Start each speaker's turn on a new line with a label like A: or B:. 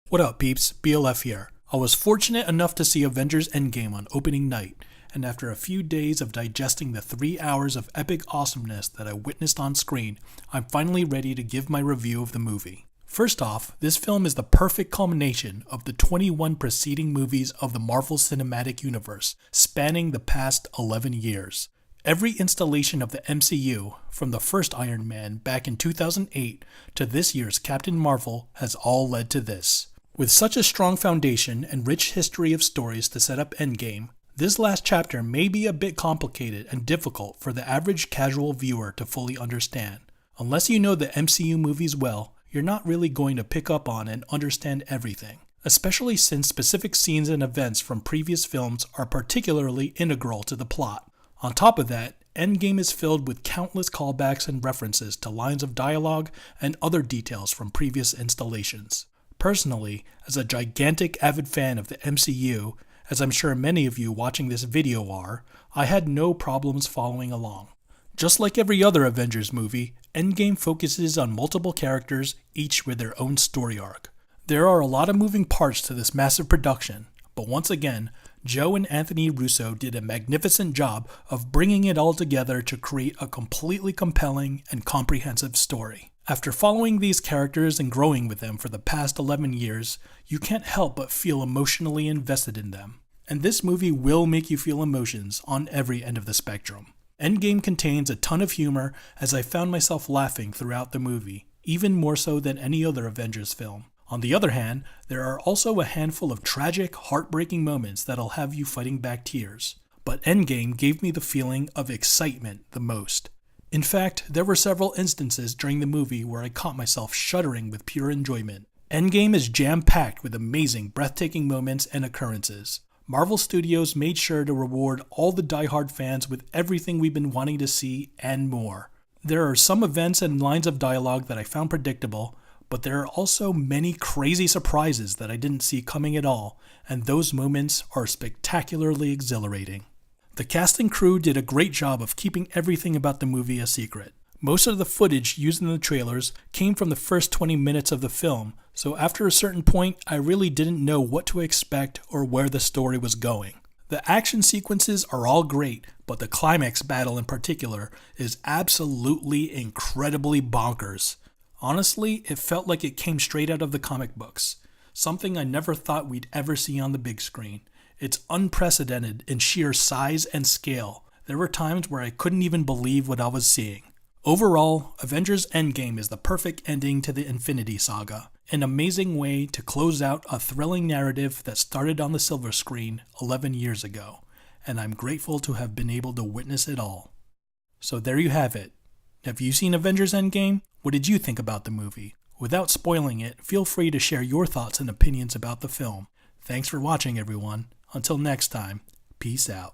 A: What up, peeps? BLF here. I was fortunate enough to see Avengers Endgame on opening night, and after a few days of digesting the 3 hours of epic awesomeness that I witnessed on screen, I'm finally ready to give my review of the movie. First off, this film is the perfect culmination of the 21 preceding movies of the Marvel Cinematic Universe, spanning the past 11 years. Every installation of the MCU, from the first Iron Man back in 2008 to this year's Captain Marvel, has all led to this. With such a strong foundation and rich history of stories to set up Endgame, this last chapter may be a bit complicated and difficult for the average casual viewer to fully understand. Unless you know the MCU movies well, you're not really going to pick up on and understand everything, especially since specific scenes and events from previous films are particularly integral to the plot. On top of that, Endgame is filled with countless callbacks and references to lines of dialogue and other details from previous installations. Personally, as a gigantic avid fan of the MCU, as I'm sure many of you watching this video are, I had no problems following along. Just like every other Avengers movie, Endgame focuses on multiple characters, each with their own story arc. There are a lot of moving parts to this massive production, but once again, Joe and Anthony Russo did a magnificent job of bringing it all together to create a completely compelling and comprehensive story. After following these characters and growing with them for the past 11 years, you can't help but feel emotionally invested in them. And this movie will make you feel emotions on every end of the spectrum. Endgame contains a ton of humor, as I found myself laughing throughout the movie, even more so than any other Avengers film. On the other hand, there are also a handful of tragic, heartbreaking moments that'll have you fighting back tears. But Endgame gave me the feeling of excitement the most. In fact, there were several instances during the movie where I caught myself shuddering with pure enjoyment. Endgame is jam-packed with amazing, breathtaking moments and occurrences. Marvel Studios made sure to reward all the die-hard fans with everything we've been wanting to see and more. There are some events and lines of dialogue that I found predictable, but there are also many crazy surprises that I didn't see coming at all, and those moments are spectacularly exhilarating. The cast and crew did a great job of keeping everything about the movie a secret. Most of the footage used in the trailers came from the first 20 minutes of the film, so after a certain point, I really didn't know what to expect or where the story was going. The action sequences are all great, but the climax battle in particular is absolutely incredibly bonkers. Honestly, it felt like it came straight out of the comic books, something I never thought we'd ever see on the big screen. It's unprecedented in sheer size and scale. There were times where I couldn't even believe what I was seeing. Overall, Avengers Endgame is the perfect ending to the Infinity Saga, an amazing way to close out a thrilling narrative that started on the silver screen 11 years ago, and I'm grateful to have been able to witness it all. So there you have it. Have you seen Avengers Endgame? What did you think about the movie? Without spoiling it, feel free to share your thoughts and opinions about the film. Thanks for watching, everyone. Until next time, peace out.